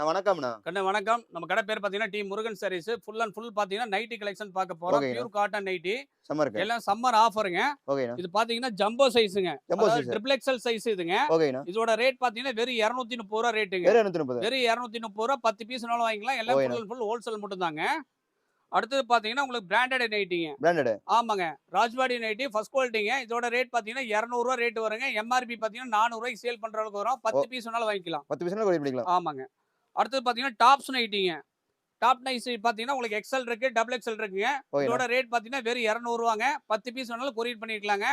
வணக்கம்ண்ணா. கண்ணு வணக்கம். நம்ம கடை பேர் பார்த்தீங்கன்னா, T Murugan sarees. Full and full பார்த்தீங்கன்னா, நைட்டி கலெக்ஷன் பார்க்க போறோம். ஓகேண்ணா. Pure cotton nighty. செம்ம இருக்கு. எல்லாம் சம்மர் ஆஃபருங்க. ஓகேண்ணா. இது பார்த்தீங்கன்னா, ஜம்போ சைஸுங்க. ஜம்போ அதாவது சைஸ். ட்ரிபிள் எக்ஸல் சைஸ் இதுங்க. ஓகேண்ணா. இதோட ரேட் பார்த்தீங்கன்னா, வெறும் ரூ. 230 ரேட்டுங்க. வெறும் 230. வெறும் ரூ. 230 10 பீஸ்னாலும் வாங்கிக்கலாம். எல்லாம் ஓகேண்ணா. ஃபுல் அண்ட் ஃபுல் ஹோல்சேல் மட்டும் தாங்க. அடுத்தது பார்த்தீங்கன்னா, உங்களுக்கு பிராண்டட் நைட்டிங்க. பிராண்டட். ஆமாங்க. ராஜ்பாடி நைட்டி ஃபர்ஸ்ட் குவாலிட்டிங்க. இதோட ரேட் பார்த்தீங்கன்னா, ரூ. 200 ரேட் வருங்க. எம்ஆர்பி பார்த்தீங்கன்னா, ரூ. 400 சேல் பண்ற அளவுக்கு வரும். 10 பீஸ் வேணாலும் வாங்கிக்கலாம். 10 பீஸ்னா கொரியர் பண்ணிக்கலாம். ஆமாங்க. அடுத்தது பார்த்தீங்கன்னா, டாப்ஸ் நைட்டிங்க. டாப் நைஸ் பார்த்தீங்கன்னா, உங்களுக்கு எக்ஸ்எல் இருக்கு, டபுள் எக்ஸ்எல் இருக்குங்க. ஓகேண்ணா. இதோட ரேட் பார்த்தீங்கன்னா, வெறும் ரூ. 200வாங்க. 10 பீஸ் வேணாலும் கொரியர் பண்ணிக்கலாங்க.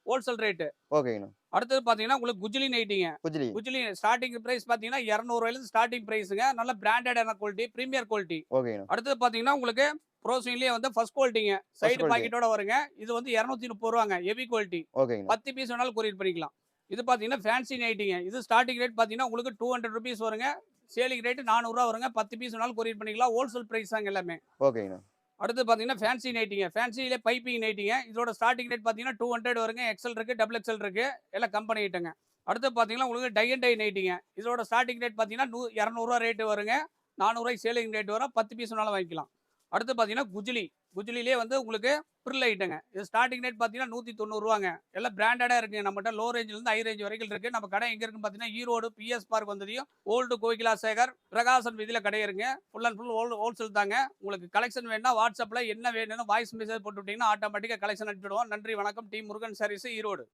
Wholesale rate. ஓகேண்ணா. அடுத்தது பார்த்தீங்கன்னா, உங்களுக்கு குஜிலி நைட்டிங்க. குஜிலி. குஜிலி ஸ்டார்டிங் பிரைஸ் பார்த்தீங்கன்னா, ரூ. 200லேருந்து ஸ்டார்டிங் பிரைஸுங்க. நல்ல பிராண்டடான குவாலிட்டி, பிரீமியர் குவாலிட்டி. ஓகேண்ணா. அடுத்தது பார்த்தீங்கன்னா, உங்களுக்கு ப்ரோஸ்வின்லயே வந்து ஃபர்ஸ்ட் குவாலிட்டிங்க. Side quality. பாக்கெட்டோட வருங்க. இது வந்து ரூ. 230வாங்க. Heavy quality. ஓகேண்ணா. 10 பீஸ் வேணாலும் கொரியர் பண்ணிக்கலாம். இது பார்த்தீங்கன்னா, ஃபேன்சி நைட்டிங்க. இது ஸ்டார்டிங் ரேட் பார்த்தீங்கன்னா, உங்களுக்கு ₹200 வருங்க. சேலிங் ரேட் ரூ. 400 வருங்க. 10 பீஸ் வேணாலும் கொரியர் பண்ணிக்கலாம். ஹோல்சேல் பிரைஸ் தாங்க எல்லாமே. ஓகேண்ணா. அடுத்து பார்த்தீங்கன்னா, ஃபேன்சி நைட்டிங்க. ஃபேன்சிலே பைப்பிங் நைட்டிங்க. இதோட ஸ்டார்டிங் ரேட் பார்த்தீங்கன்னா, 200 வருங்க. எக்ஸ்எல் இருக்கு, டபுள் எக்ஸ்எல் இருக்கு. எல்லாம் கம்பெனி ஐட்டங்க. அடுத்து பார்த்தீங்கன்னா, உங்களுக்கு டை அண்ட் டை நைட்டிங்க. இதோட ஸ்டார்டிங் ரேட் பார்த்தீங்கன்னா, ரூ. 200 ரேட் வருங்க. ரூ. 400 சேலிங் ரேட் வரும். 10 பீஸ் வேணாலும் வாங்கிக்கலாம். அடுத்து பார்த்தீங்கன்னா, குஜிலி. குஜிலிலே வந்து உங்களுக்கு ஃப்ரில் ஐட்டங்க. இது ஸ்டார்டிங் ரேட் பார்த்தீங்கன்னா, ரூ. 190 எல்லாம் பிராண்டடா இருக்குங்க. நம்மகிட்ட லோ ரேஞ்சிலேருந்து ஹை ரேஞ்ச் வரைக்கும் இருக்கு. நம்ம கடை எங்க இருக்குன்னு பார்த்தீங்கன்னா, ஈரோடு பிஎஸ் பார்க் வந்ததையும் ஓல்டு கோகிலா சேகர் பிரகாசன் வீதியில கடை இருக்குங்க. ஃபுல் அண்ட் ஃபுல் ஹோல்சேல் தாங்க. உங்களுக்கு கலெக்ஷன் வேணும்னா வாட்ஸ்அப்ல என்ன வேணும்னு வாய்ஸ் மெசேஜ் போட்டு விட்டீங்கன்னா ஆட்டோமேட்டிக்கா கலெக்ஷன் அனுப்பிடுவோம். நன்றி வணக்கம். டி முருகன் சாரீஸ் ஈரோடு.